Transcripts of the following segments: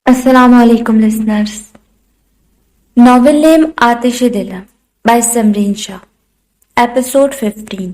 Assalamu alaikum listeners. Novel name Atish-e-Dilam by Samreen Shah. Episode 15.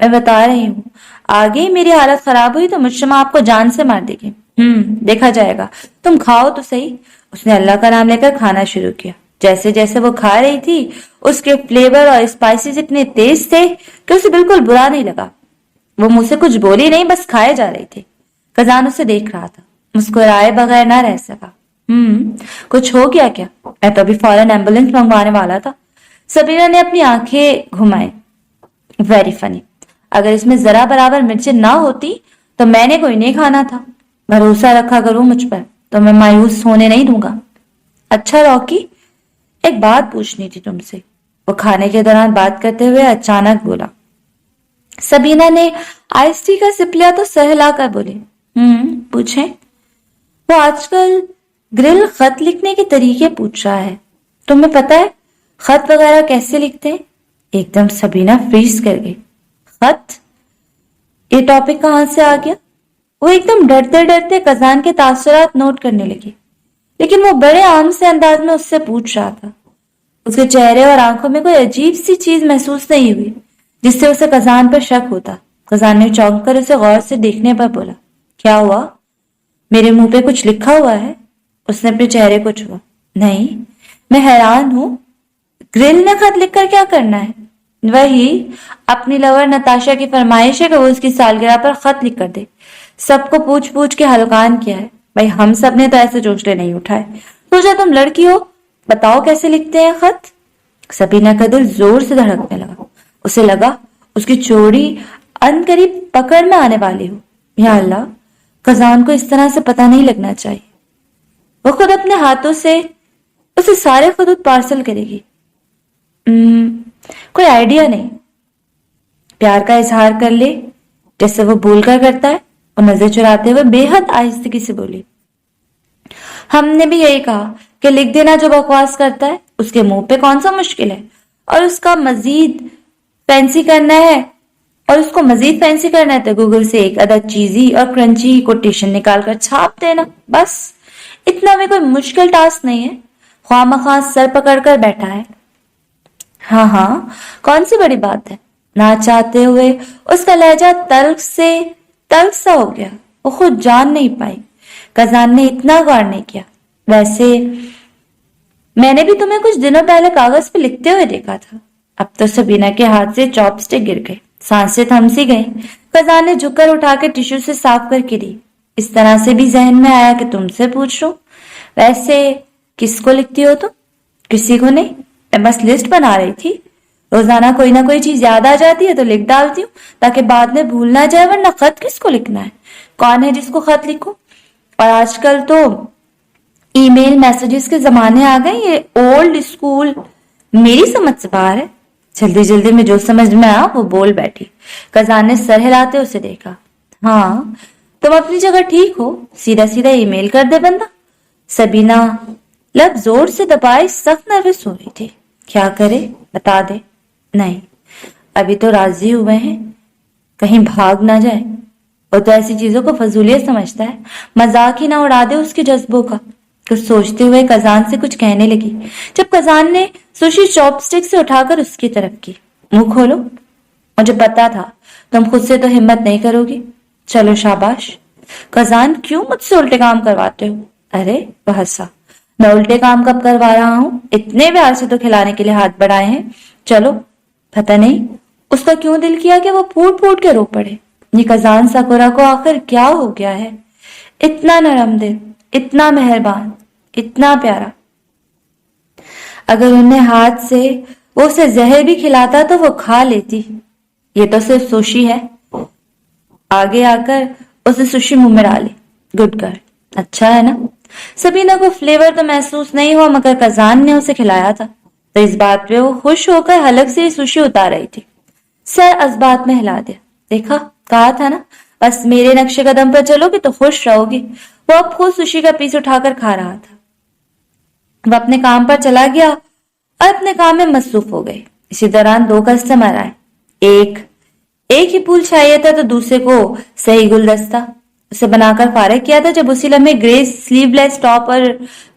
میں بتا رہی ہوں، آگے میری حالت خراب ہوئی تو مجتمع آپ کو جان سے مار دے گی۔ دیکھا جائے گا، تم کھاؤ تو صحیح۔ اس نے اللہ کا نام لے کر کھانا شروع کیا۔ جیسے جیسے وہ کھا رہی تھی اس کے فلیور اور اسپائسیز اتنے تیز تھے کہ اسے بالکل برا نہیں لگا۔ وہ منہ سے کچھ بولی نہیں، بس کھائے جا رہی تھی۔ کزان اسے دیکھ رہا تھا، مسکرائے بغیر نہ رہ سکا۔ کچھ ہو گیا کیا؟ میں تو ابھی فوراً ایمبولینس منگوانے والا تھا۔ سبیرہ نے اپنی آنکھیں گھمائیں۔ ویری فنی، اگر اس میں ذرا برابر مرچیں نہ ہوتی تو میں نے کوئی نہیں کھانا تھا۔ بھروسہ رکھا کروں مجھ پر تو میں مایوس ہونے نہیں دوں گا۔ اچھا راکی، ایک بات پوچھنی تھی تم سے، وہ کھانے کے دوران بات کرتے ہوئے اچانک بولا۔ سبینہ نے آئس ٹی کا سپ لیا تو سر ہلا کر بولی، پوچھیں۔ وہ آج کل گرل خط لکھنے کے طریقے پوچھ رہا ہے۔ تمہیں پتا ہے خط وغیرہ کیسے لکھتے ہیں؟ ایک دم سبینہ فریز کر گئی۔ خط؟ یہ ٹاپک کہاں سے آ گیا؟ وہ ایک دم ڈرتے ڈرتے کزان کے تاثرات نوٹ کرنے لگی، لیکن وہ بڑے عام سے انداز میں اس سے پوچھ رہا تھا۔ اس کے چہرے اور آنکھوں میں کوئی عجیب سی چیز محسوس نہیں ہوئی جس سے اسے کزان پر شک ہوتا۔ کزان نے چونک کر اسے غور سے دیکھنے پر بولا، کیا ہوا؟ میرے منہ پہ کچھ لکھا ہوا ہے؟ اس نے اپنے چہرے کو چھوا۔ نہیں، میں حیران ہوں، گرل نے خط لکھ کر کیا کرنا ہے؟ وہی اپنی لور نتاشا کی فرمائش ہے کہ وہ اس کی سالگرہ پر خط لکھ کر دے۔ سب کو پوچھ پوچھ کے ہلکان کیا ہے۔ بھائی ہم سب نے تو ایسے چوچلے نہیں اٹھائے۔ سوچا تم لڑکی ہو، بتاؤ کیسے لکھتے ہیں خط؟ سبینہ کا دل زور سے دھڑکنے لگا۔ اسے لگا اس کی چوری ان قریب پکڑ میں آنے والی ہو۔ یا اللہ، کزان کو اس طرح سے پتہ نہیں لگنا چاہیے۔ وہ خود اپنے ہاتھوں سے اسے سارے خطوط پارسل کرے گی۔ کوئی آئیڈیا نہیں۔ پیار کا اظہار کر لے جیسے وہ بول کر کرتا ہے۔ اور نظر چراتے ہوئے بے حد آہستگی سے بولی، ہم نے بھی یہی کہا کہ لکھ دینا جو بکواس کرتا ہے اس کے منہ پہ کون سا مشکل ہے، اور اس کو مزید فینسی کرنا ہے تو گوگل سے ایک عدد چیزی اور کرنچی کوٹیشن نکال کر چھاپ دینا، بس اتنا بھی کوئی مشکل ٹاسک نہیں ہے۔ خواہ مخواہ سر پکڑ کر بیٹھا ہے۔ ہاں کون سی بڑی بات ہے؟ نہ چاہتے ہوئے اس کا لہجہ تلخ سا ہو گیا۔ وہ خود جان نہیں پائی۔ کزان نے اتنا غور نہیں کیا۔ ویسے میں نے بھی تمہیں کچھ دنوں پہلے کاغذ پہ لکھتے ہوئے دیکھا تھا۔ اب تو سبینہ کے ہاتھ سے چاپ سٹک گر گئے، سانسیں تھم سی گئیں۔ کزان نے جھک کر اٹھا کے ٹیشو سے صاف کر کے دی۔ اس طرح سے بھی ذہن میں آیا کہ تم سے پوچھ لوں۔ ویسے کس کو لکھتی ہو تم؟ کسی کو نہیں، میں بس لسٹ بنا رہی تھی۔ روزانہ کوئی نہ کوئی چیز یاد آ جاتی ہے تو لکھ ڈالتی ہوں تاکہ بعد میں بھول نہ جائے، ورنہ خط کس کو لکھنا ہے؟ کون ہے جس کو خط لکھو؟ اور آج کل تو ای میل میسجز کے زمانے آ گئے، یہ اولڈ اسکول میری سمجھ سے باہر ہے۔ جلدی جلدی میں جو سمجھ میں آیا وہ بول بیٹھی۔ کزان نے سر ہلاتے اسے دیکھا۔ ہاں تم اپنی جگہ ٹھیک ہو، سیدھا سیدھا ای میل کر دے بندہ۔ سبینہ لب زور سے دبائے سخت نروس ہو رہی تھی۔ کیا کرے؟ بتا دے۔ نہیں، ابھی تو راضی ہوئے ہیں، کہیں بھاگ نہ جائے۔ وہ تو ایسی چیزوں کو فضولیت سمجھتا ہے، مذاق ہی نہ اڑا دے اس کے جذبوں کا۔ کچھ سوچتے ہوئے کزان سے کچھ کہنے لگی، جب کزان نے سوشی چاپ سٹک سے اٹھا کر اس کی طرف کی۔ منہ کھولو، مجھے پتا تھا تم خود سے تو ہمت نہیں کرو گی، چلو شاباش۔ کزان کیوں مجھ سے الٹے کام کرواتے ہو؟ ارے وہ ہنسا، میں الٹے کام کب کروا رہا ہوں؟ اتنے پیار سے تو کھلانے کے لیے ہاتھ بڑھائے ہیں، چلو۔ پتہ نہیں اس کا کیوں دل کیا کہ وہ پھوٹ پھوٹ کے رو پڑے۔ یہ کزان ساکورا کو آخر کیا ہو گیا ہے؟ اتنا نرم دل، اتنا مہربان، اتنا پیارا۔ اگر انہیں ہاتھ سے وہ اسے زہر بھی کھلاتا تو وہ کھا لیتی۔ یہ تو صرف سوشی ہے۔ آگے آ کر اسے سوشی منہ میں ڈالی۔ گڈ گرل، اچھا ہے نا؟ سبینہ کو فلیور تو محسوس نہیں ہوا، مگر کزان نے اسے کھلایا تھا تو اس بات پہ وہ خوش ہو کر حلق سے سوشی اتار رہی تھی۔ سر اسبات میں ہلا دیا۔ دیکھا، کہا تھا نا، بس میرے نقش قدم پر چلو گی تو خوش رہو گی۔ وہ اب خود سوشی کا پیس اٹھا کر کھا رہا تھا۔ وہ اپنے کام پر چلا گیا اور اپنے کام میں مصروف ہو گئے۔ اسی دوران دو کسٹمر آئے۔ ایک ہی پھول چاہیے تھا تو دوسرے کو صحیح گلدستہ اسے بنا کر فارغ کیا تھا جب اسی لمحے گرے سلیو لیس ٹاپ اور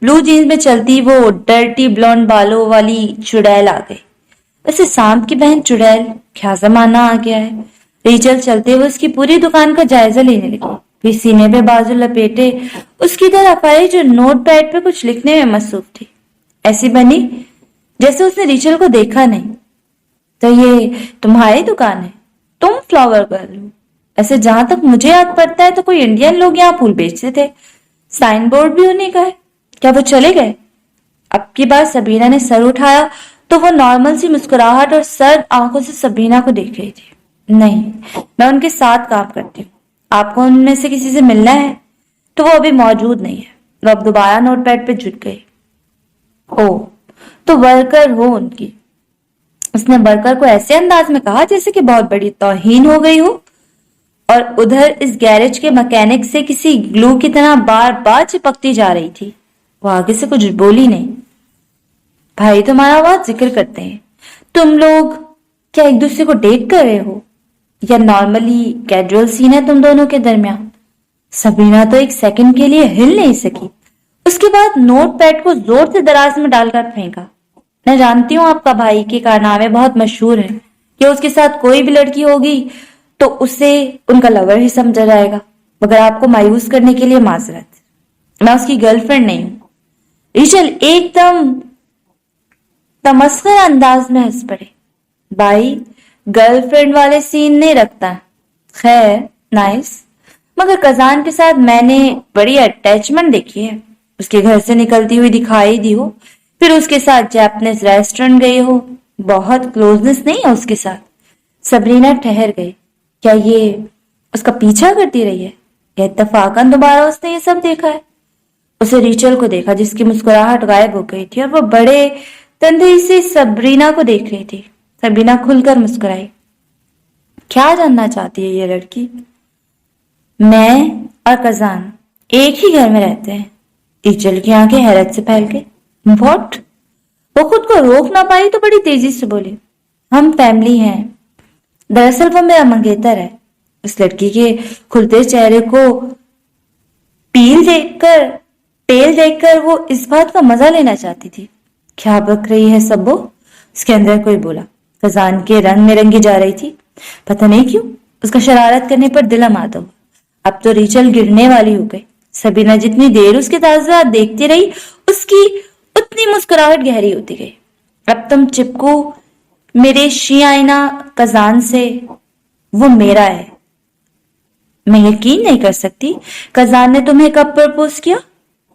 بلو جینز میں چلتی وہ ڈرٹی بلونڈ بالوں والی چڑیل آ گئی۔ ویسے سانپ کی بہن چڑیل، کیا زمانہ آ گیا ہے۔ ریچل چلتے ہوئے اس کی پوری دکان کا جائزہ لینے لگی، پھر سینے پہ بازو لپیٹے اس کی طرف آئی جو نوٹ پیڈ پہ کچھ لکھنے میں مصروف تھی، ایسی بنی جیسے اس نے ریچل کو دیکھا نہیں۔ تو یہ تمہاری دکان ہے؟ تم فلاور گرل ہو؟ ایسے جہاں تک مجھے یاد پڑتا ہے تو کوئی انڈین لوگ یہاں پھول بیچتے تھے، سائن بورڈ بھی انہیں کا ہے، کیا وہ چلے گئے؟ اب کی بار سبینہ نے سر اٹھایا تو وہ نارمل سی مسکراہٹ اور سرد آنکھوں سے سبینہ کو دیکھ رہی تھی۔ نہیں، میں ان کے ساتھ کام کرتی ہوں، آپ کو ان میں سے کسی سے ملنا ہے؟ تو وہ ابھی موجود نہیں ہے۔ وہ اب دوبارہ نوٹ پیڈ پہ جھک گئی۔ او، تو ورکر ہو ان کی؟ اس نے ورکر کو ایسے انداز میں کہا جیسے کہ بہت بڑی توہین ہو گئی ہو، اور ادھر اس گیرج کے مکینک سے کسی گلو کی طرح بار بار چپکتی جا رہی تھی۔ وہ آگے سے کچھ بولی نہیں۔ بھائی تمہارا بہت ذکر کرتے ہیں، تم لوگ کیا ایک دوسرے کو ڈیٹ کر رہے ہو یا نارملی کیجول سین ہے تم دونوں کے درمیان؟ سبینہ تو ایک سیکنڈ کے لیے ہل نہیں سکی، اس کے بعد نوٹ پیڈ کو زور سے دراز میں ڈال کر پھینکا۔ میں جانتی ہوں آپ کا بھائی کے کارنامے بہت مشہور ہیں، کہ اس کے ساتھ کوئی بھی لڑکی ہوگی تو اسے ان کا لور ہی سمجھا جائے گا، مگر آپ کو مایوس کرنے کے لیے معذرت، میں اس کی گرل فرینڈ نہیں ہوں۔ ریچل ایک دم تمسخر انداز میں ہنس پڑے۔ بھائی گرل فرینڈ والے سین نہیں رکھتا، خیر نائس، مگر کزان کے ساتھ میں نے بڑی اٹیچمنٹ دیکھی ہے، اس کے گھر سے نکلتی ہوئی دکھائی دی ہو، پھر اس کے ساتھ جیپنیز ریسٹورنٹ گئی ہو، بہت کلوزنس نہیں ہے اس کے ساتھ۔ سبرینا ٹھہر گئی، کیا یہ اس کا پیچھا کرتی رہی ہے یا اتفاقاً دوبارہ اس نے یہ سب دیکھا ہے؟ اسے ریچل کو دیکھا جس کی مسکراہٹ غائب ہو گئی تھی، اور وہ بڑے تندی سے سبرینا کو دیکھ رہی تھی۔ سبرینا کھل کر مسکرائی۔ کیا جاننا چاہتی ہے یہ لڑکی؟ میں اور کزان ایک ہی گھر میں رہتے ہیں۔ ریچل کی آنکھیں حیرت سے پھیل گئی۔ واٹ؟ وہ خود کو روک نہ پائی تو بڑی تیزی سے بولی، ہم فیملی ہیں، دراصل وہ میرا منگیتر ہے۔ اس لڑکی کے کھلتے چہرے کو ٹیل دیکھ کر وہ اس بات کا مزہ لینا چاہتی تھی۔ کیا بک رہی ہے سبو؟ اس کے اندر کوئی بولا۔ کزان کے رنگ میں رنگی جا رہی تھی، پتہ نہیں کیوں اس کا شرارت کرنے پر دل آمادہ ہوا۔ اب تو ریچل گرنے والی ہو گئی۔ سبینہ جتنی دیر اس کے تعزیات دیکھتی رہی اس کی اتنی مسکراہٹ گہری ہوتی گئی۔ اب تم چپکو میرے شیائنہ کزان سے، وہ میرا ہے۔ میں یقین نہیں کر سکتی، کزان نے تمہیں کب پرپوز کیا؟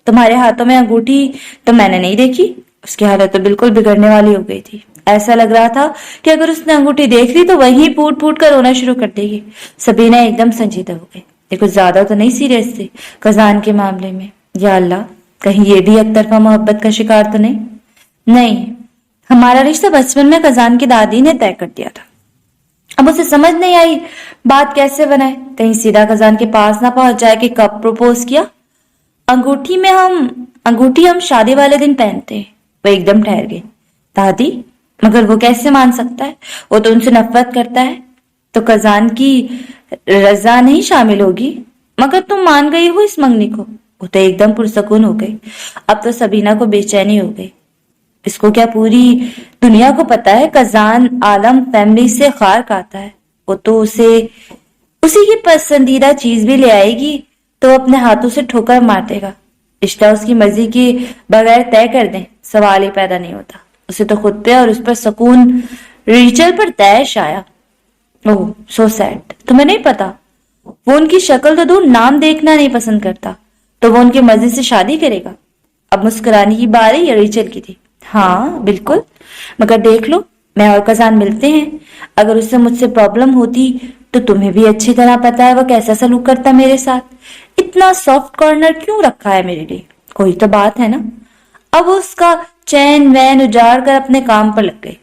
تمہارے ہاتھوں میں انگوٹھی تو میں نے نہیں دیکھی۔ اس کی حالت تو بالکل بگڑنے والی ہو گئی تھی، ایسا لگ رہا تھا کہ اگر اس نے انگوٹھی دیکھ لی تو وہیں پھوٹ پھوٹ کر رونا شروع کر دے گی۔ سبینہ ایک دم سنجیدہ ہو گئی، دیکھو زیادہ تو نہیں سیریس تھی کزان کے معاملے میں، یا اللہ کہیں یہ بھی ایک طرفہ محبت کا شکار تو نہیں؟ نہیں، ہمارا رشتہ بچپن میں کزان کی دادی نے طے کر دیا تھا، اب اسے سمجھ نہیں آئی بات کیسے بنائے، کہیں سیدھا کزان کے پاس نہ پہنچ جائے کہ کب پروپوز کیا۔ انگوٹھی ہم شادی والے دن پہنتے ہیں۔ وہ ایک دم ٹھہر گئی۔ دادی؟ مگر وہ کیسے مان سکتا ہے، وہ تو ان سے نفرت کرتا ہے۔ تو کزان کی رضا نہیں شامل ہوگی؟ مگر تم مان گئی ہو اس منگنی کو؟ وہ تو ایک دم پرسکون ہو گئی۔ اب تو سبینہ کو بے چینی ہو گئی، اس کو کیا پوری دنیا کو پتا ہے کزان عالم فیملی سے خار کھاتا ہے، وہ تو اسی کی پسندیدہ چیز بھی لے آئے گی تو اپنے ہاتھوں سے ٹھوکر مار دے گا۔ رشتہ اس کی مرضی کے بغیر طے کر دیں، سوال ہی پیدا نہیں ہوتا۔ اسے تو خود پہ اور اس پر سکون ریچل پر طیش آیا۔ اوہ سو سیڈ، تمہیں نہیں پتا وہ ان کی شکل تو دور نام دیکھنا نہیں پسند کرتا، تو وہ ان کی مرضی سے شادی کرے گا۔ اب مسکرانے کی باری ریچل کی تھی۔ ہاں بالکل، مگر دیکھ لو میں اور کزان ملتے ہیں، اگر اس سے مجھ سے پرابلم ہوتی تو تمہیں بھی اچھی طرح پتا ہے وہ کیسا سلوک کرتا میرے ساتھ، اتنا سافٹ کارنر کیوں رکھا ہے میرے لیے، کوئی تو بات ہے نا۔ اب اس کا چین وین اجاڑ کر اپنے کام پر لگ گئی۔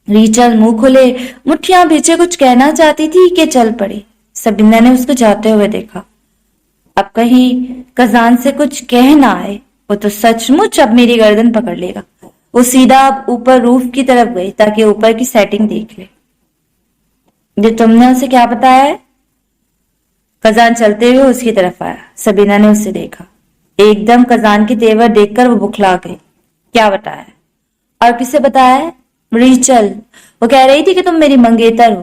ریچل منہ کھلے مٹھیاں بھیجے کچھ کہنا چاہتی تھی کہ چل پڑی۔ سبینہ نے اس کو جاتے ہوئے دیکھا، اب کہیں کزان سے کچھ کہہ نہ آئے، وہ تو سچ مچ اب میری گردن پکڑ لے گا۔ وہ سیدھا اب اوپر روف کی طرف گئی تاکہ اوپر کی سیٹنگ دیکھ لے۔ یہ تم نے اسے کیا بتایا ہے؟ کزان چلتے ہوئے اس کی طرف آیا۔ سبینہ نے اسے دیکھا، ایک دم کزان کے تیور دیکھ کر وہ بکھلا گئی۔ کیا بتایا ہے؟ اور کسے بتایا ہے؟ ریچل، وہ کہہ رہی تھی کہ تم میری منگیتر ہو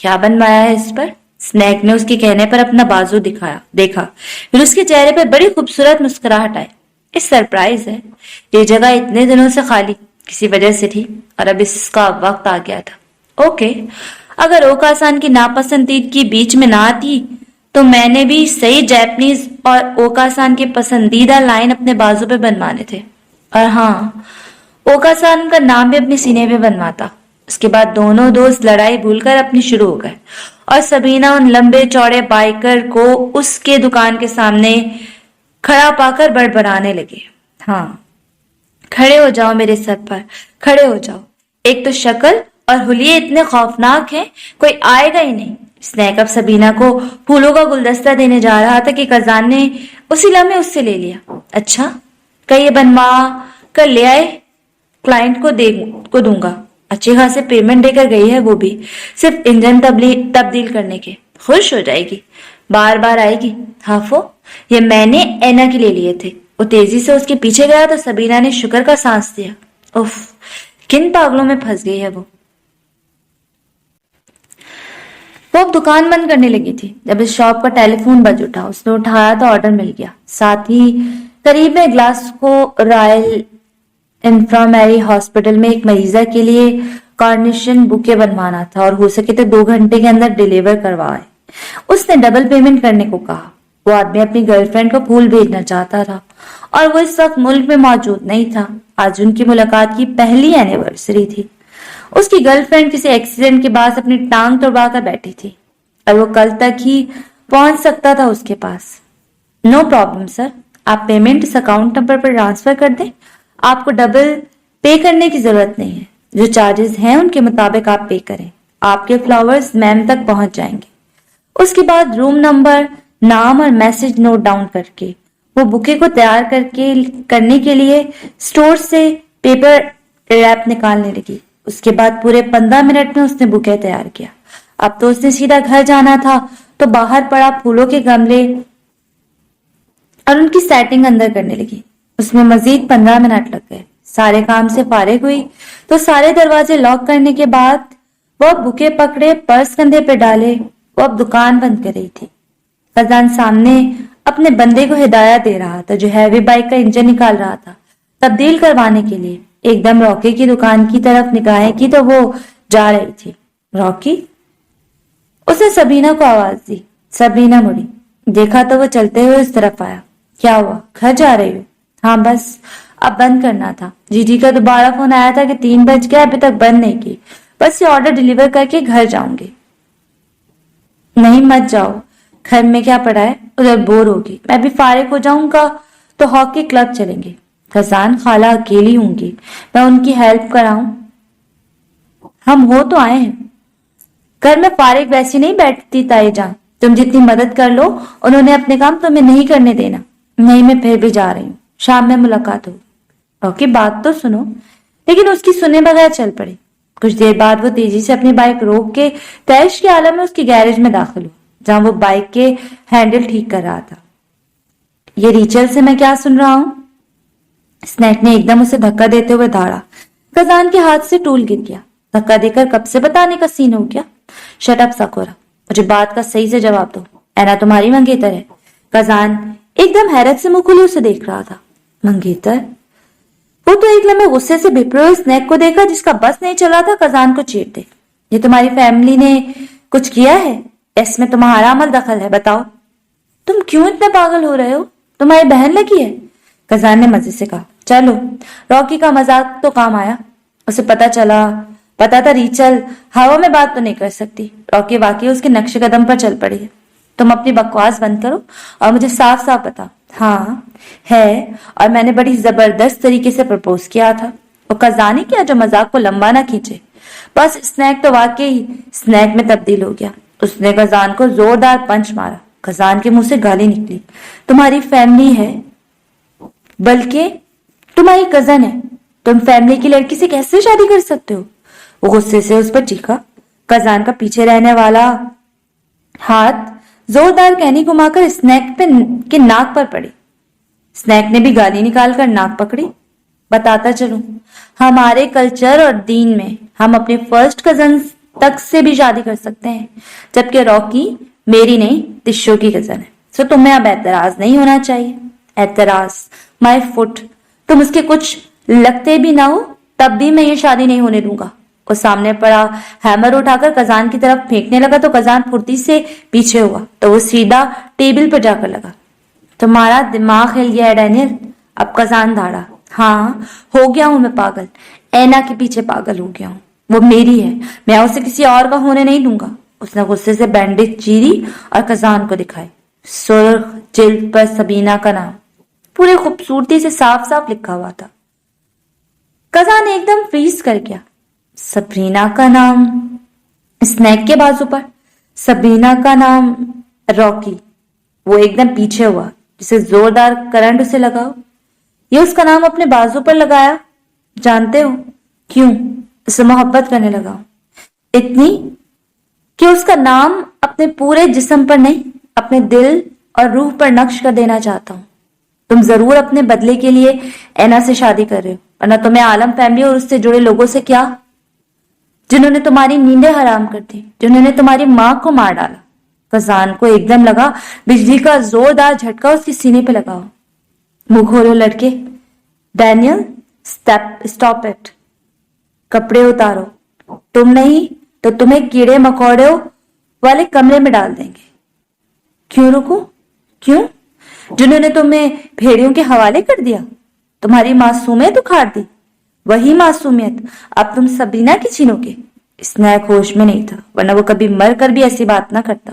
کیا بنوایا ہے اس پر؟ اسنیک نے اس کے کہنے پر اپنا بازو دیکھا، پھر اس کے چہرے پر بڑی خوبصورت مسکراہٹ آئی۔ اس سرپرائز ہے، یہ جگہ اتنے دنوں سے خالی کسی وجہ سے تھی اور اب اس کا وقت آ گیا تھا۔ اوکے، اگر اوکاسان کی ناپسندیدگی بیچ میں نہ آتی تو میں نے بھی صحیح جیپنیز اور اوکاسان کے پسندیدہ لائن اپنے بازو پہ بنوانے تھے، اور ہاں، اوکاسان کا نام بھی اپنے سینے پہ بنواتا۔ اس کے بعد دونوں دوست لڑائی بھول کر اپنی شروع ہو گئے اور سبینہ ان لمبے چوڑے بائیکر کو اس کے دکان کے سامنے کھڑا پا کر بڑبڑانے لگے۔ ہاں، کھڑے ہو جاؤ میرے سر پر، کھڑے ہو جاؤ، ایک تو شکل اور حلیے اتنے خوفناک ہیں کوئی آئے گا ہی نہیں۔ اسنیک اب سبینہ کو پھولوں کا گلدستہ دینے جا رہا تھا کہ کزان نے اسی لمحے اس سے لے لیا۔ اچھا، کہ یہ بنوا کر لے آئے، کلائنٹ کو دوں گا۔ اچھے خاصے پیمنٹ دے کر گئی ہے، وہ بھی صرف انجن تبدیل کرنے کے۔ خوش ہو جائے گی، بار بار آئے گی۔ ہافو، یہ میں نے اینا کے لے لیے تھے۔ وہ تیزی سے اس کے پیچھے گیا تو سبینہ نے شکر کا سانس دیا۔ اف، کن پاگلوں میں پھنس گئی ہے وہ اب دکان بند کرنے لگی تھی جب اس شاپ کا ٹیلی فون بج اٹھا۔ اس نے اٹھایا تو آرڈر مل گیا، ساتھ ہی قریب میں گلاس کو رائل انفرمری ہاسپٹل میں ایک مریضہ کے لیے کارنیشن بوکے بنوانا تھا اور ہو سکے تو 2 گھنٹے کے اندر ڈیلیور کروائے۔ اس نے ڈبل پیمنٹ کرنے کو کہا۔ وہ آدمی اپنی گرل فرینڈ کو پھول بھیجنا چاہتا تھا اور وہ اس وقت ملک میں موجود نہیں تھا۔ آج ان کی ملاقات کی پہلی اینیورسری تھی۔ اس کی گرل فرینڈ کسی ایکسیڈنٹ کے بعد اپنی ٹانگ توڑوا کر بیٹھی تھی اور وہ کل تک ہی پہنچ سکتا تھا اس کے پاس۔ نو پرابلم سر، آپ پیمنٹ اس اکاؤنٹ نمبر پر ٹرانسفر کر دیں، آپ کو ڈبل پے کرنے کی ضرورت نہیں ہے، جو چارجز ہیں ان کے مطابق آپ پے کریں، آپ کے فلاورز میم تک پہنچ جائیں گے۔ اس کے بعد روم نمبر، نام اور میسج نوٹ ڈاؤن کر کے وہ بکے کو تیار کرنے کے لیے سٹور سے پیپر ریپ نکالنے لگی۔ اس کے بعد پورے 15 منٹ میں اس نے بکے تیار کیا۔ اب تو اس نے سیدھا گھر جانا تھا تو باہر پڑا پھولوں کے گملے اور ان کی سیٹنگ اندر کرنے لگی۔ اس میں مزید 15 منٹ لگ گئے۔ سارے کام سے فارغ ہوئی تو سارے دروازے لاک کرنے کے بعد وہ اب بکے پکڑے، پرس کندھے پہ ڈالے، وہ اب دکان بند کر رہی تھی۔ فضان سامنے اپنے بندے کو ہدایت دے رہا تھا جو ہیوی بائک کا انجن نکال رہا تھا تبدیل کروانے کے لیے۔ ایک دم راکی کی دکان کی طرف نگاہیں کی تو وہ جا رہی تھی۔ راکی؟ اس نے سبینہ کو آواز دی۔ سبینہ مڑی، دیکھا تو وہ چلتے ہوئے اس طرف آیا۔ کیا ہوا، گھر جا رہی ہو؟ ہاں بس اب بند کرنا تھا۔ جی کا دوبارہ فون آیا تھا کہ 3 بج گئے، ابھی تک بند نہیں کی، بس یہ آرڈر ڈیلیور کر کے گھر جاؤں گی۔ نہیں مت جاؤ، گھر میں کیا پڑا ہے، ادھر بور ہوگی، میں بھی فارغ ہو جاؤں گا تو ہاکی کلب چلیں گے۔ خزان خالہ اکیلی ہوں گی، میں ان کی ہیلپ کراؤں؟ ہم ہو تو آئے ہیں، گھر میں فارغ ویسی نہیں بیٹھتی تائی جان، تم جتنی مدد کر لو انہوں نے اپنے کام تمہیں نہیں کرنے دینا۔ نہیں، میں پھر بھی جا رہی ہوں، شام میں ملاقات ہوگی۔ اوکے، بات تو سنو۔ لیکن اس کی سنے بغیر چل پڑی۔ کچھ دیر بعد وہ تیزی سے اپنی بائک روک کے تیش کے عالم میں اس کی گیرج میں داخل ہو جہاں وہ بائک کے ہینڈل ٹھیک کر رہا تھا۔ یہ ریچل سے میں کیا سن رہا ہوں؟ اسنیک نے ایک دم اسے دھکا دیتے ہوئے دھاڑا۔ خزان کے ہاتھ سے ٹول گر گیا۔ دھکا دے کر کب سے بتانے کا سین ہو گیا۔ شٹ اپ سکورا، مجھے بات کا صحیح سے جواب دو۔ اینا تمہاری منگیتر ہے؟ خزان ایک دم حیرت سے منہ کھولے اسے دیکھ رہا تھا۔ منگیتر؟ وہ تو ایک لمحے غصے سے بھپڑے ہوئے اسنیک کو دیکھا جس کا بس نہیں چلا تھا خزان کو چیٹ دے۔ یہ تمہاری فیملی نے کچھ کیا ہے؟ اس میں تمہارا عمل دخل ہے، بتاؤ۔ تم کیوں اتنے پاگل ہو رہے ہو؟ تمہاری بہن لگی ہے؟ خزان نے مزے سے کہا۔ چلو، راکی کا مذاق تو کام آیا۔ اسے پتا تھا ریچل ہوا میں بات تو نہیں کر سکتی۔ راکی واقعی اس کے نقش قدم پر چل پڑی ہے۔ تم اپنی بکواس بند کرو اور مجھے صاف صاف بتاؤ۔ ہاں ہے، اور میں نے بڑی زبردست طریقے سے پرپوز کیا تھا۔ وہ خزان ہی کیا جو مذاق کو لمبا نہ کھینچے۔ بس اسنیک تو واقعی اسنیک میں تبدیل ہو گیا۔ اس نے خزان کو زوردار پنچ مارا۔ خزان کے منہ سے گالی نکلی۔ تمہاری فیملی ہے، بلکہ تمہاری کزن ہے، تم فیملی کی لڑکی سے کیسے شادی کر سکتے ہو؟ وہ غصے سے اس پر چیخا۔ خزان کا پیچھے رہنے والا ہاتھ زوردار کہنی گھما کر اسنیک کے ناک پر پڑی۔ اسنیک نے بھی گالی نکال کر ناک پکڑی۔ بتاتا چلوں، ہمارے کلچر اور دین میں ہم اپنے فرسٹ کزنز تک سے بھی شادی کر سکتے ہیں، جبکہ راکی میری نہیں تشو کی کزن ہے۔ سو تمہیں اب اعتراض نہیں ہونا چاہیے۔ اعتراض؟ مائی فٹ! تم اس کے کچھ لگتے بھی نہ ہو تب بھی میں یہ شادی نہیں ہونے دوں گا۔ وہ سامنے پڑا ہیمر اٹھا کر کزان کی طرف پھینکنے لگا تو کزان پھرتی سے پیچھے ہوا تو وہ سیدھا ٹیبل پر جا کر لگا۔ تمہارا دماغ ہل گیا ہے ڈینیل؟ اب کزان دھاڑا۔ ہاں، ہو گیا ہوں میں پاگل، اینا کے پیچھے پاگل ہو گیا ہوں۔ وہ میری ہے، میں اسے کسی اور کا ہونے نہیں دوں گا۔ اس نے غصے سے بینڈیج چیری اور کزان کو دکھائی۔ سرخ جلد پر سبینہ کا نام پورے خوبصورتی سے صاف صاف لکھا ہوا تھا۔ کزان ایک دم فریز کر گیا۔ سبینہ کا نام اسنیک کے بازو پر، سبینہ کا نام راکی۔ وہ ایک دم پیچھے ہوا جسے زوردار کرنٹ اسے لگا ہو۔ یہ اس کا نام اپنے بازو پر لگایا جانتے ہو کیوں؟ اسے محبت کرنے لگا ہوں، اتنی کہ اس کا نام اپنے پورے جسم پر نہیں، اپنے دل اور روح پر نقش کر دینا چاہتا ہوں۔ تم ضرور اپنے بدلے کے لیے اینا سے شادی کر رہے ہو، ورنہ تمہیں عالم فیملی اور اس سے جڑے لوگوں سے کیا، جنہوں نے تمہاری نیندیں حرام کر دی، جنہوں نے تمہاری ماں کو مار ڈالا۔ کزان کو ایک دم لگا بجلی کا زوردار جھٹکا اس کے سینے پہ لگا ہو۔ منہ کھولو لڑکے۔ Daniel, stop it. کپڑے اتارو، تم نہیں تو تمہیں کیڑے مکوڑوں والے کمرے میں ڈال دیں گے۔ کیوں رکو؟ کیوں؟ جنہوں نے تمہیں بھیڑیوں کے حوالے کر دیا، تمہاری معصومیت اکھاڑ دی، وہی معصومیت اب تم سبینہ کی چھینو گے۔ اسنیک ہوش میں نہیں تھا، ورنہ وہ کبھی مر کر بھی ایسی بات نہ کرتا۔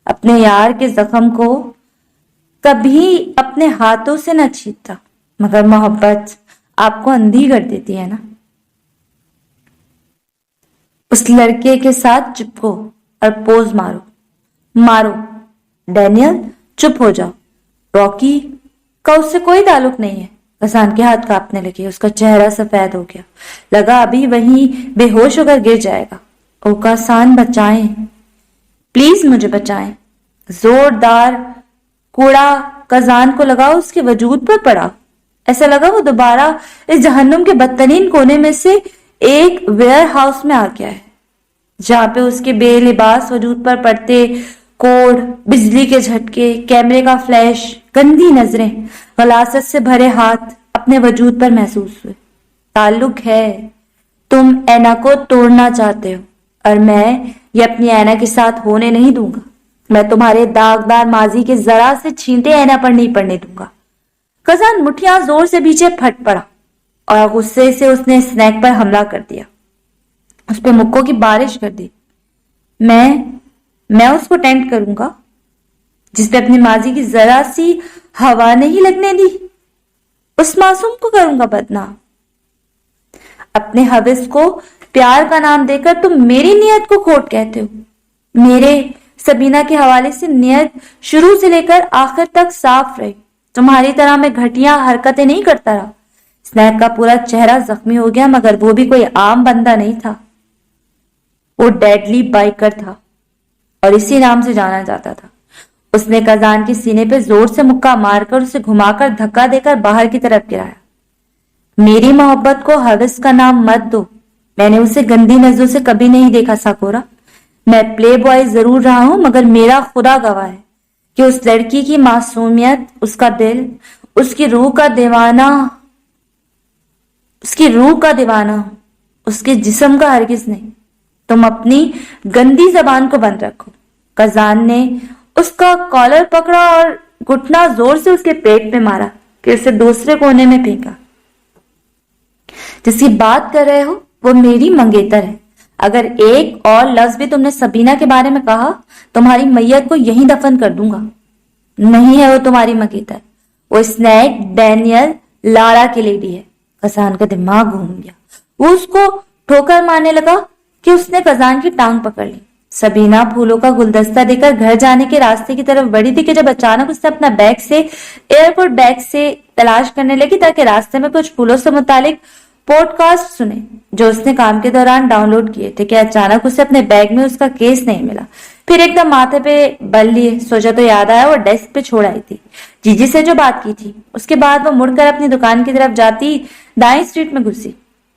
اپنے یار کے زخم کو کبھی اپنے ہاتھوں سے نہ چھیدتا، مگر محبت آپ کو اندھی کر دیتی ہے نا۔ اس لڑکے کے ساتھ چپکو اور پوز مارو۔ ڈینیل چپ ہو جاؤ، راکی کا اس سے کوئی تعلق نہیں ہے۔ کزان کے ہاتھ کانپنے لگے، اس کا چہرہ سفید ہو گیا، لگا ابھی وہیں بے ہوش ہو کر گر جائے گا۔ اوکاسان بچائیں، پلیز مجھے بچائیں۔ زوردار کوڑا کزان کو لگا اس کے وجود پر پڑا، ایسا لگا وہ دوبارہ اس جہنم کے بدترین کونے میں سے ایک ویئر ہاؤس میں آ گیا ہے، جہاں پہ اس کے بے لباس وجود پر پڑتے کوڑ، بجلی کے جھٹکے، کیمرے کا فلیش، گندی نظریں، غلاظت سے بھرے ہاتھ اپنے وجود پر محسوس ہوئے۔ تعلق ہے، تم اینا کو توڑنا چاہتے ہو اور میں یہ اپنی اینا کے ساتھ ہونے نہیں دوں گا۔ میں تمہارے داغدار ماضی کے ذرا سے چھینٹے اینا پر نہیں پڑنے دوں گا۔ کزان مٹھیاں زور سے پیچھے پھٹ پڑا اور غصے سے اس نے اسنیک پر حملہ کر دیا، اس پہ مکوں کی بارش کر دی۔ میں اس کو ٹینٹ کروں گا جس پہ اپنی ماضی کی ذرا سی ہوا نہیں لگنے دی، اس معصوم کو کروں گا بدنام۔ اپنے حوث کو پیار کا نام دے کر تم میری نیت کو کھوٹ کہتے ہو۔ میرے سبینہ کے حوالے سے نیت شروع سے لے کر آخر تک صاف رہی، تمہاری طرح میں گھٹیا حرکتیں نہیں کرتا رہا۔ اسنیک کا پورا چہرہ زخمی ہو گیا، مگر وہ بھی کوئی عام بندہ نہیں تھا، وہ ڈیڈلی بائیکر تھا اور اسی نام سے جانا جاتا تھا۔ اس نے کزان کے سینے پہ زور سے مکہ مار کر اسے گھما کر دھکا دے کر باہر کی طرف گرایا۔ میری محبت کو حوث کا نام مت دو، میں نے اسے گندی نظروں سے کبھی نہیں دیکھا ساکورا۔ میں پلے بوائے ضرور رہا ہوں، مگر میرا خدا گواہ ہے کہ اس لڑکی کی معصومیت، اس کا دل، اس کی روح کا دیوانہ، اس کے جسم کا ہرگز نہیں۔ تم اپنی گندی زبان کو بند رکھو۔ کزان نے اس کا کالر پکڑا اور گھٹنا زور سے اس کے پیٹ میں مارا کہ اسے دوسرے کونے میں پھینکا۔ جس کی بات کر رہے ہو وہ میری منگیتر ہے، اگر ایک اور لفظ بھی تم نے سبینہ کے بارے میں کہا تمہاری میت کو یہیں دفن کر دوں گا۔ نہیں ہے وہ تمہاری منگیتر، وہ اسنیک ڈینیل لارا کی لیڈی ہے۔ کزان کا دماغ گھوم گیا، وہ اس کو ٹھوکر مارنے لگا کہ اس نے کزان کی ٹانگ پکڑ لی۔ سبینہ پھولوں کا گلدستہ دے کر گھر جانے کے راستے کی طرف بڑھی تھی کہ جب اچانک اس نے اپنا ایئرپورٹ بیگ سے تلاش کرنے لگی تاکہ راستے میں کچھ پھولوں سے متعلق پوڈ کاسٹ سنے جو اس نے کام کے دوران ڈاؤن لوڈ کیے تھے، کہ اچانک اسے اپنے بیگ میں اس کا کیس نہیں ملا۔ پھر ایک دم ماتھے پہ بل لیے سوچا تو یاد آیا وہ ڈیسک پہ چھوڑ آئی تھی جی جی سے جو بات کی تھی۔ اس کے بعد وہ مڑ کر اپنی دکان کی طرف جاتی دائیں اسٹریٹ میں گھسی۔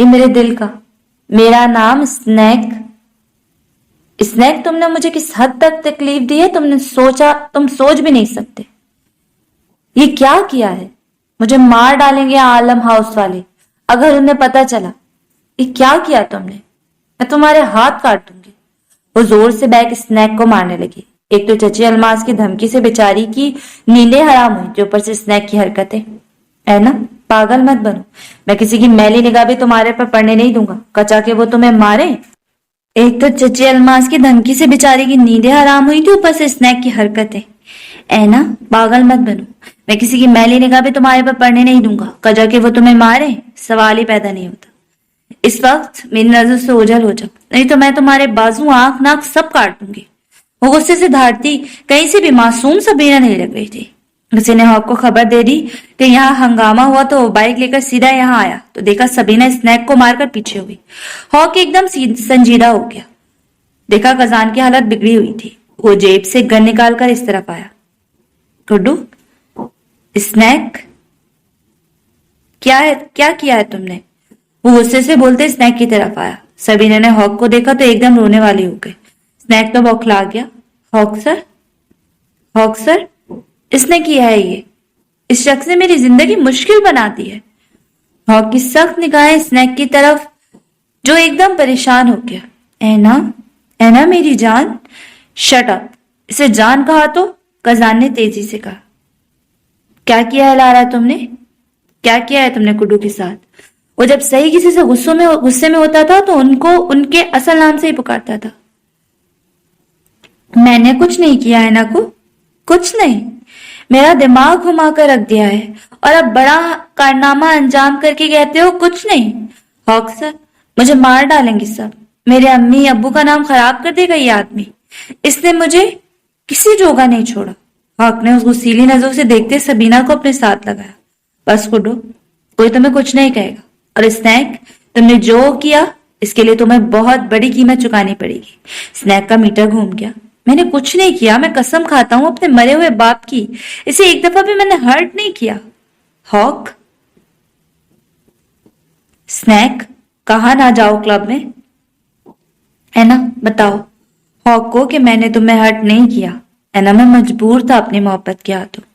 یہ میرے دل کا، میرا نام اسنیک۔ اسنیک، تم نے مجھے کس حد تک تکلیف دی ہے تم سوچ بھی نہیں سکتے۔ یہ کیا کیا ہے؟ مجھے مار ڈالیں گے عالم ہاؤس والے اگر انہیں پتا چلا۔ یہ کیا کیا تم نے؟ میں تمہارے ہاتھ کاٹوں گی۔ وہ زور سے بیک اسنیک کو مارنے لگی۔ ایک تو چچی الماس کی دھمکی سے بیچاری کی نیندیں حرام ہوئی تھی، اوپر سے اسنیک کی حرکتیں۔ اینا، پاگل مت بنو، میں کسی کی میلی نگاہ بھی تمہارے پر پڑنے نہیں دوں گا، کچا کہ وہ تمہیں مارے۔ ایک تو چچی الماس کی دھمکی سے بیچاری کی نیندیں حرام ہوئی تھی، اوپر سے اسنیک کی حرکتیں۔ اینا، پاگل مت بنو، میں کسی کی میلی نگاہ بھی تمہارے پر پڑنے نہیں دوں گا، کچا کہ وہ تمہیں مارے۔ سوال ہی پیدا نہیں ہوتا۔ اس وقت میری نظر سے اوجھل ہو جاؤ، نہیں تو میں تمہارے بازو، آنکھ، ناک سب کاٹ دوں گی۔ وہ غصے سے دھاڑتی کہیں سے بھی معصوم سبینہ نہیں لگ رہی تھی۔ کسی نے ہاک کو خبر دے دی کہ یہاں ہنگامہ ہوا تو وہ بائک لے کر سیدھا یہاں آیا تو دیکھا سبینہ اسنیک کو مار کر پیچھے ہوئی۔ ہاک ایک دم سنجیدہ ہو گیا۔ دیکھا کزان کی حالت بگڑی ہوئی تھی۔ وہ جیب سے گن نکال کر اس طرف آیا۔ گڈو، اسنیک، کیا کیا ہے تم نے؟ وہ غصے سے بولتے اسنیک کی طرف آیا۔ سبینہ نے ہاک کو دیکھا تو ایک دم رونے والی ہو گئی۔ اسنیک تو بوکھلا گیا۔ ہاک سر، اس نے کیا ہے یہ؟ اس شخص نے میری زندگی مشکل بنا دی ہے۔ ہاک کی سخت نگاہیں اسنیک کی طرف جو ایک دم پریشان ہو گیا۔ اینا میری جان۔ شٹ اپ، اسے جان کہا تو؟ کزان نے تیزی سے کہا۔ کیا کیا ہے لارا تم نے؟ کیا کیا ہے تم نے گڈو کے ساتھ؟ وہ جب صحیح کسی سے غصے میں ہوتا تھا تو ان کو ان کے اصل نام سے ہی پکارتا تھا۔ میں نے کچھ نہیں کیا ہے نا کو، کچھ نہیں۔ میرا دماغ گھما کر رکھ دیا ہے اور اب بڑا کارنامہ انجام کر کے کہتے ہو کچھ نہیں۔ ہاک سر، مجھے مار ڈالیں گے سب، میرے امی ابو کا نام خراب کر دے گا یہ آدمی۔ اس نے مجھے کسی جوگا نہیں چھوڑا۔ ہاک نے اس غصیلی نظروں سے دیکھتے سبینہ کو اپنے ساتھ لگایا۔ بس گڈو، کوئی تمہیں کچھ نہیں کہے گا، اور اسنیک، تم نے جو کیا اس کے لیے تمہیں بہت بڑی قیمت چکانی پڑے گی۔ اسنیک کا میٹر گھوم گیا۔ میں نے کچھ نہیں کیا، میں قسم کھاتا ہوں اپنے مرے ہوئے باپ کی، اسے ایک دفعہ بھی میں نے ہرٹ نہیں کیا۔ ہاک، اسنیک، کہاں نہ جاؤ کلب میں؟ اینا، بتاؤ ہاک کو کہ میں نے تمہیں ہرٹ نہیں کیا۔ اینا، میں مجبور تھا اپنی محبت کے ہاتھوں۔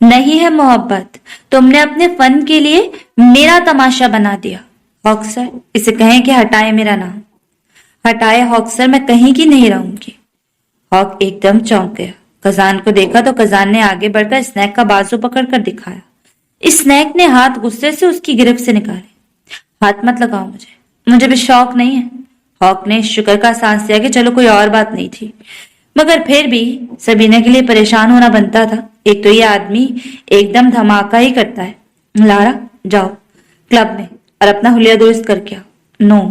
نہیں ہے محبت، تم نے اپنے فن کے لیے میرا تماشا بنا دیا۔ ہاک سر، اسے کہیں کہ ہٹائے میرا نام۔ ہٹائے ہاک سر، میں کہیں کی نہیں رہوں گی۔ ہاک ایک دم چونک گیا۔ کزان کو دیکھا تو کزان نے آگے بڑھ کر اسنیک کا بازو پکڑ کر دکھایا۔ اسنیک نے ہاتھ غصے سے اس کی گرفت سے نکالے۔ ہاتھ مت لگاؤ مجھے بھی شوق نہیں ہے۔ ہاک نے شکر کا احساس کیا کہ چلو کوئی اور بات نہیں تھی، مگر پھر بھی سبینہ کے لیے پریشان ہونا بنتا تھا۔ ایک تو یہ آدمی ایک دم دھماکہ ہی کرتا ہے۔ لارا، جاؤ کلب میں اور اپنا حلیہ درست کر کے آؤ۔ نو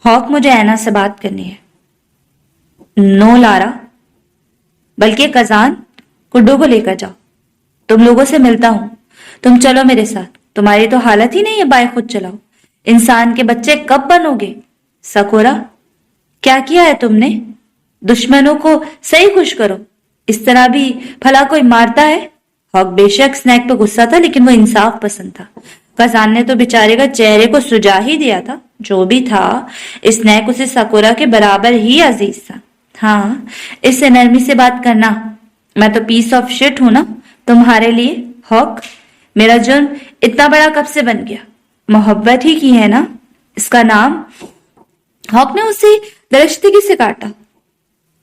ہاک، مجھے اینا سے بات کرنی ہے۔ نو لارا، بلکہ کزان، گڈو کو لے کر جاؤ، تم لوگوں سے ملتا ہوں۔ تم چلو میرے ساتھ، تمہاری تو حالت ہی نہیں ہے، بائک خود چلاؤ۔ انسان کے بچے کب بنو گے؟ سکورا، کیا کیا ہے تم نے؟ دشمنوں کو صحیح خوش کرو، اس طرح بھی بھلا کوئی مارتا ہے؟ ہاک بے شک اسنیک پہ غصہ تھا، لیکن وہ انصاف پسند تھا۔ کزان نے تو بیچارے کا چہرے کو سجا ہی دیا تھا۔ جو بھی تھا، اسنیک اسے سکورا کے برابر ہی عزیز تھا۔ ہاں، اس سے نرمی سے بات کرنا، میں تو پیس آف شٹ ہوں نا تمہارے لیے۔ ہاک، میرا جرم اتنا بڑا کب سے بن گیا؟ محبت ہی کی ہے نا اس کا نام۔ ہاک نے اسے درشتگی سے کاٹا۔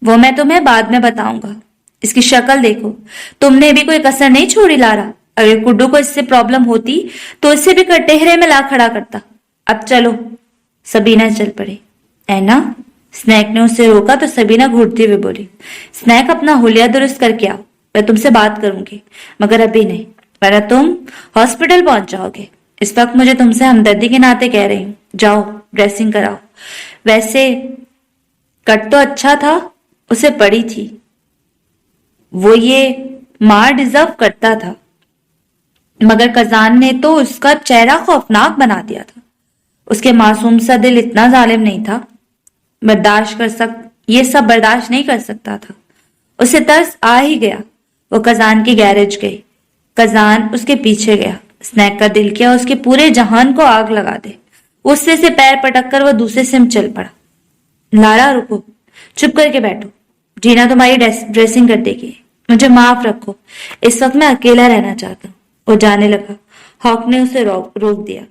وہ میں تمہیں بعد میں بتاؤں گا، اس کی شکل دیکھو، تم نے بھی کوئی کسر نہیں چھوڑی لارا۔ اگر گڈو کو اس سے پرابلم ہوتی تو اسے بھی کٹہرے میں لا کھڑا کرتا۔ اب چلو۔ سبینہ چل پڑی۔ اینا، اسنیک نے اسے روکا تو سبینہ گھٹتی ہوئے بولی، اسنیک، اپنا حلیہ درست کر کے آؤ، میں تم سے بات کروں گی، مگر ابھی نہیں، ورنہ تم ہاسپٹل پہنچ جاؤ گے۔ اس وقت مجھے تم سے ہمدردی کے ناطے کہہ رہی ہوں، جاؤ ڈریسنگ کراؤ۔ ویسے کٹ تو اچھا تھا، اسے پڑی تھی، وہ یہ مار ڈیزرو کرتا تھا، مگر کزان نے تو اس کا چہرہ خوفناک بنا دیا تھا۔ اس کے معصوم سا دل اتنا ظالم نہیں تھا، یہ سب برداشت نہیں کر سکتا تھا۔ اسے ترس آ ہی گیا۔ وہ کزان کی گیرج گئی۔ کزان اس کے پیچھے گیا۔ اسنیک کا دل کیا اس کے پورے جہان کو آگ لگا دے۔ غصے سے پیر پٹک کر وہ دوسرے سمت چل پڑا۔ لارا رکو، چپ کر کے بیٹھو، جینا تمہاری ڈریسنگ کر دے گی، مجھے معاف رکھو، اس وقت میں اکیلا رہنا چاہتا ہوں۔ وہ جانے لگا، ہاک نے اسے روک دیا۔